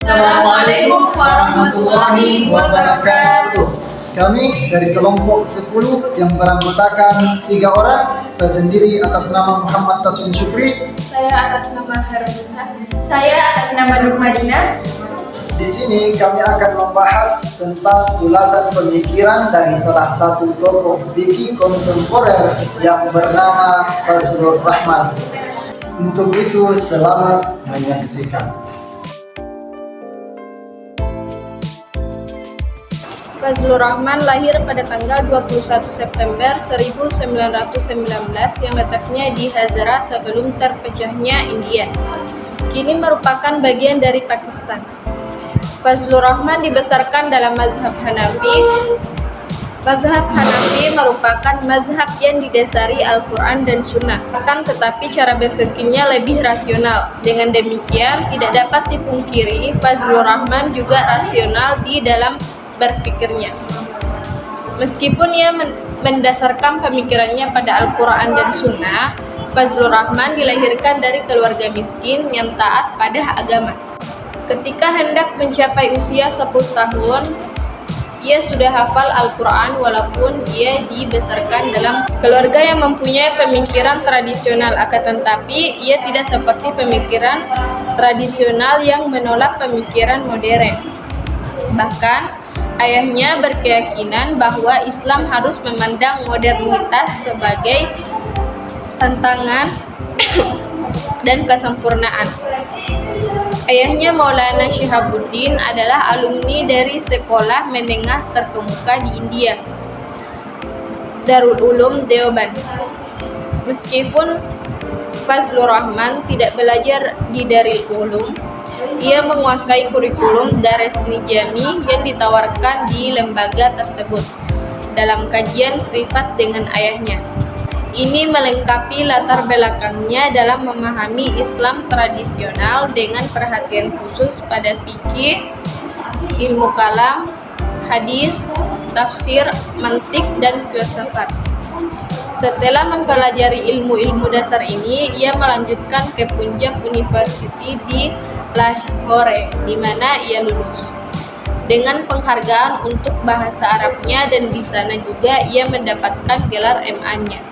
Assalamualaikum warahmatullahi wabarakatuh. Kami dari kelompok 10 yang beranggotakan 3 orang. Saya sendiri atas nama Muhammad Taswin Syukri. Saya atas nama Harun Musa. Saya atas nama Nur Madinah. Di sini kami akan membahas tentang ulasan pemikiran dari salah satu tokoh fikih kontemporer yang bernama Fazlur Rahman. Untuk itu, selamat menyaksikan. Fazlur Rahman lahir pada tanggal 21 September 1919 yang letaknya di Hazara sebelum terpecahnya India. Kini merupakan bagian dari Pakistan. Fazlur Rahman dibesarkan dalam mazhab Hanafi. Mazhab Hanafi merupakan mazhab yang didasari Al-Quran dan Sunnah. Akan tetapi cara berpikirnya lebih rasional. Dengan demikian, tidak dapat dipungkiri Fazlur Rahman juga rasional di dalam berpikirnya. Meskipun ia mendasarkan pemikirannya pada Al-Quran dan Sunnah, Fazlur Rahman dilahirkan dari keluarga miskin yang taat pada agama. Ketika hendak mencapai usia 10 tahun, ia sudah hafal Al-Quran walaupun ia dibesarkan dalam keluarga yang mempunyai pemikiran tradisional, akan tetapi ia tidak seperti pemikiran tradisional yang menolak pemikiran modern. Bahkan, ayahnya berkeyakinan bahwa Islam harus memandang modernitas sebagai tantangan dan kesempurnaan. Ayahnya Maulana Shihabuddin adalah alumni dari sekolah menengah terkemuka di India, Darul Ulum Deoband. Meskipun Fazlur Rahman tidak belajar di Darul Ulum, ia menguasai kurikulum Dares Nijami yang ditawarkan di lembaga tersebut dalam kajian privat dengan ayahnya. Ini melengkapi latar belakangnya dalam memahami Islam tradisional dengan perhatian khusus pada fikih, ilmu kalam, hadis, tafsir, mantik, dan filsafat. Setelah mempelajari ilmu-ilmu dasar ini, ia melanjutkan ke Punjab University di Lahore, di mana ia lulus dengan penghargaan untuk bahasa Arabnya, dan di sana juga ia mendapatkan gelar MA-nya.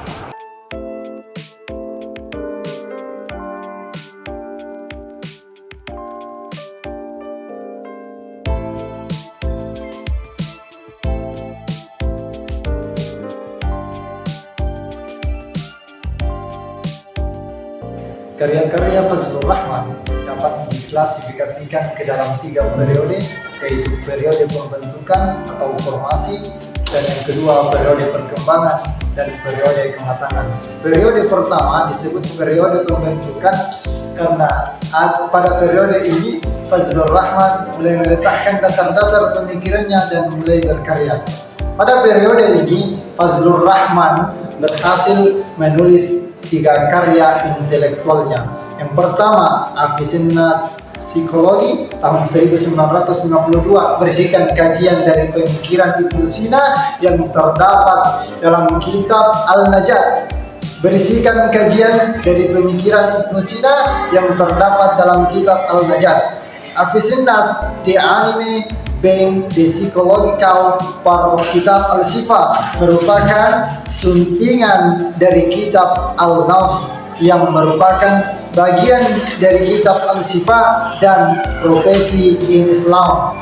Karya-karya Fazlur Rahman dapat diklasifikasikan ke dalam 3 periode, yaitu periode pembentukan atau formasi, dan yang kedua periode perkembangan dan periode kematangan. Periode pertama disebut periode pembentukan karena pada periode ini Fazlur Rahman mulai meletakkan dasar-dasar pemikirannya dan mulai berkarya. Pada periode ini Fazlur Rahman berhasil menulis 3 karya intelektualnya. Yang pertama, Afisinnas Psikologi tahun 1952 berisikan kajian dari pemikiran Ibnu Sina yang terdapat dalam kitab Al-Najat. Berisikan kajian dari pemikiran Ibnu Sina yang terdapat dalam kitab Al-Najat. Afisinnas di anime Bem de Psikological par kitab Al-Sifa merupakan suntingan dari kitab Al-Nafs yang merupakan bagian dari kitab Al-Sifa dan Profesi in Islam,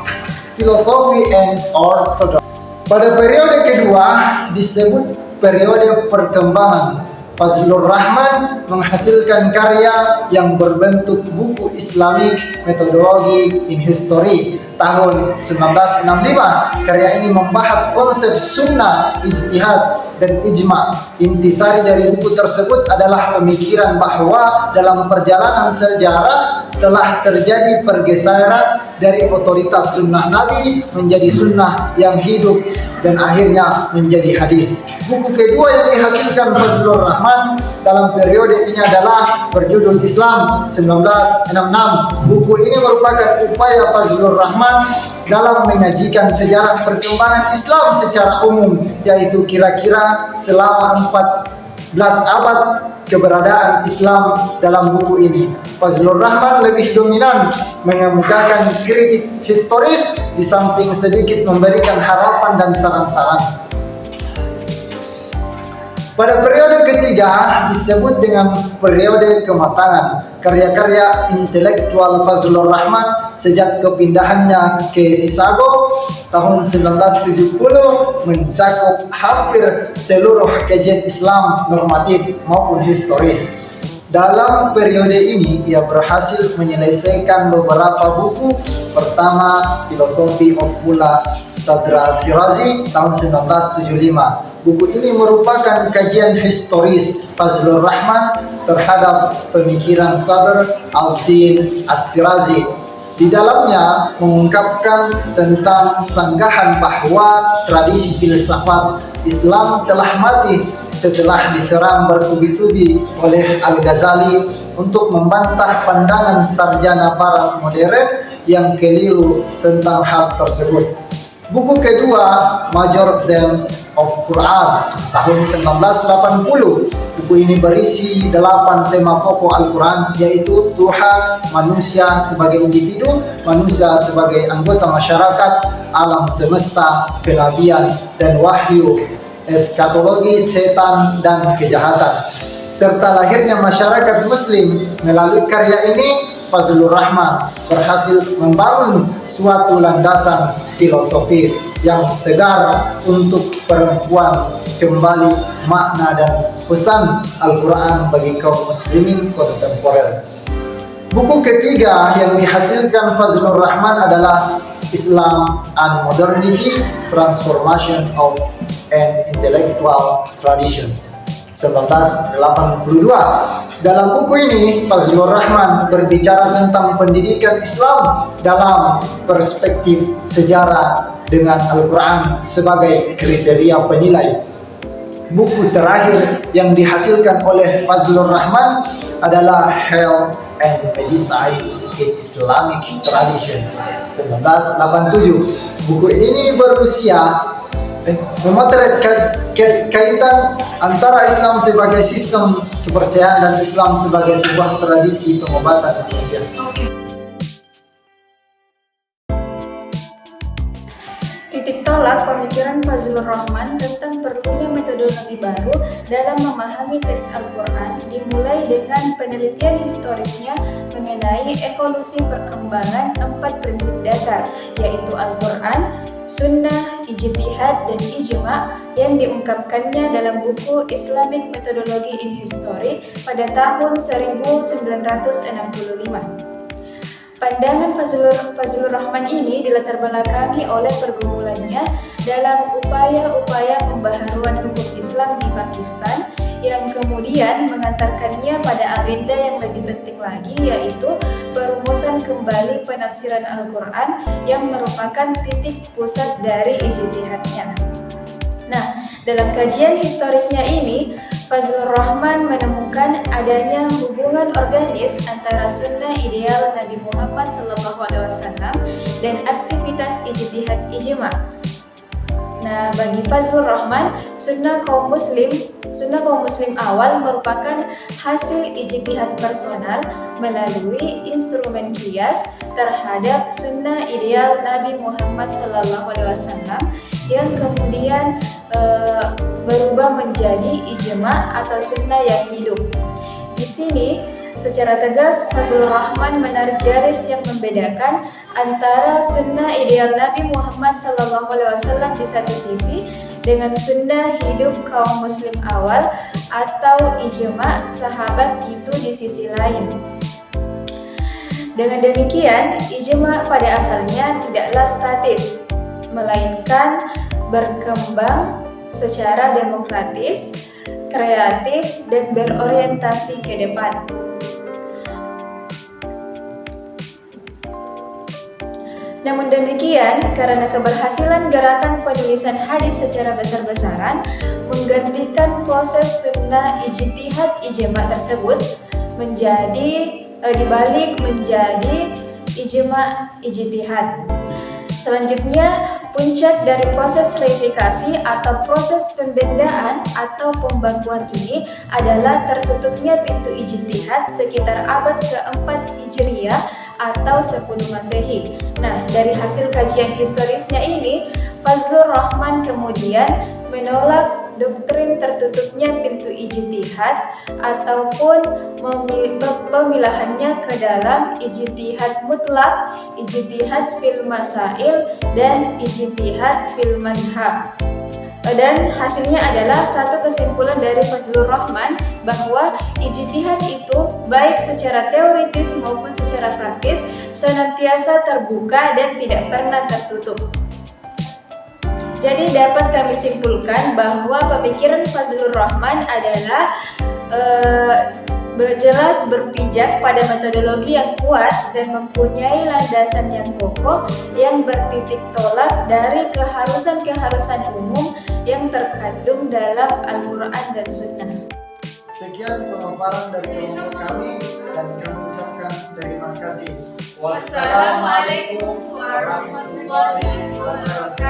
Philosophy and Orthodoxy. Pada periode kedua disebut periode perkembangan. Fazlur Rahman menghasilkan karya yang berbentuk buku Islamic Methodology in History tahun 1965. Karya ini membahas konsep sunnah, ijtihad, dan ijma. Intisari dari buku tersebut adalah pemikiran bahwa dalam perjalanan sejarah telah terjadi pergeseran dari otoritas sunnah Nabi menjadi sunnah yang hidup dan akhirnya menjadi hadis. Buku kedua yang dihasilkan Fazlur Rahman dalam periode ini adalah berjudul Islam 1966. Buku ini merupakan upaya Fazlur Rahman dalam menyajikan sejarah perkembangan Islam secara umum, yaitu kira-kira selama 14 abad keberadaan Islam dalam buku ini. Fazlur Rahman lebih dominan mengemukakan kritik historis di samping sedikit memberikan harapan dan saran-saran. Pada periode ketiga disebut dengan periode kematangan. Karya-karya intelektual Fazlur Rahman sejak kepindahannya ke Chicago tahun 1970 mencakup hampir seluruh kajian Islam normatif maupun historis. Dalam periode ini ia berhasil menyelesaikan beberapa buku. Pertama, Philosophy of Mullah Sadra Shirazi tahun 1975. Buku ini merupakan kajian historis Fazlur Rahman terhadap pemikiran Sadr al-Din As-Shirazi. Di dalamnya mengungkapkan tentang sanggahan bahwa tradisi filsafat Islam telah mati setelah diserang bertubi-tubi oleh Al-Ghazali untuk membantah pandangan sarjana barat modern yang keliru tentang hal tersebut. Buku kedua, Major Themes of Quran tahun 1980. Buku ini berisi 8 tema pokok Al-Quran, yaitu Tuhan, manusia sebagai individu, manusia sebagai anggota masyarakat, alam semesta, kenabian, dan wahyu, eskatologi, setan, dan kejahatan. Serta lahirnya masyarakat muslim. Melalui karya ini, Fazlur Rahman berhasil membangun suatu landasan filosofis yang tegar untuk perempuan, kembali makna dan pesan Al-Quran bagi kaum muslimin kontemporer. Buku ketiga yang dihasilkan Fazlur Rahman adalah Islam and Modernity, Transformation of an Intellectual Tradition 1982. Dalam buku ini, Fazlur Rahman berbicara tentang pendidikan Islam dalam perspektif sejarah dengan Al-Quran sebagai kriteria penilai. Buku terakhir yang dihasilkan oleh Fazlur Rahman adalah Health and Medicine in Islamic Tradition 1987. Buku ini berusia memotret kaitan antara Islam sebagai sistem kepercayaan dan Islam sebagai sebuah tradisi pengobatan manusia. Titik tolak pemikiran Fazlur Rahman tentang perlunya metodologi baru dalam memahami teks Al-Quran dimulai dengan penelitian historisnya mengenai evolusi perkembangan 4 prinsip dasar, yaitu Al-Quran, Sunnah, Ijtihad, dan Ijma yang diungkapkannya dalam buku Islamic Methodology in History pada tahun 1965. Pandangan Fazlur Rahman ini dilatar belakangi oleh pergumulannya dalam upaya-upaya pembaharuan hukum Islam di Pakistan yang kemudian mengantarkannya pada agenda yang lebih penting lagi, yaitu perumusan kembali penafsiran Al-Quran yang merupakan titik pusat dari ijtihadnya. Nah, dalam kajian historisnya ini, Fazlur Rahman menemukan adanya hubungan organis antara sunnah ideal Nabi Muhammad SAW dan aktivitas ijtihad ijma. Nah, bagi Fazlur Rahman, sunnah kaum muslim awal merupakan hasil ijtihad personal melalui instrumen qiyas terhadap sunnah ideal Nabi Muhammad SAW yang kemudian berubah menjadi ijma atau sunnah yang hidup. Di sini secara tegas Fazlur Rahman menarik garis yang membedakan antara sunnah ideal Nabi Muhammad SAW di satu sisi dengan sunnah hidup kaum muslim awal atau ijma sahabat itu di sisi lain. Dengan demikian, ijma pada asalnya tidaklah statis, melainkan berkembang secara demokratis, kreatif, dan berorientasi ke depan. Namun demikian, karena keberhasilan gerakan penulisan hadis secara besar-besaran menggantikan proses sunnah ijtihad ijma tersebut dibalik menjadi ijma ijtihad. Selanjutnya, puncak dari proses reifikasi atau proses pembendaan atau pembakuan ini adalah tertutupnya pintu ijtihad sekitar abad keempat Hijriah atau 10 Masehi. Nah, dari hasil kajian historisnya ini, Fazlur Rahman kemudian menolak doktrin tertutupnya pintu ijtihad ataupun pemilahannya ke dalam ijtihad mutlak, ijtihad fil masail, dan ijtihad fil mazhab. Dan hasilnya adalah satu kesimpulan dari Fazlur Rahman bahwa ijtihad itu baik secara teoritis maupun secara praktis senantiasa terbuka dan tidak pernah tertutup. Jadi dapat kami simpulkan bahwa pemikiran Fazlur Rahman adalah jelas berpijak pada metodologi yang kuat dan mempunyai landasan yang kokoh yang bertitik tolak dari keharusan-keharusan umum yang terkandung dalam Al-Quran dan Sunnah. Sekian pemaparan dari kelompok kami dan kami ucapkan terima kasih. Wassalamualaikum warahmatullahi wabarakatuh.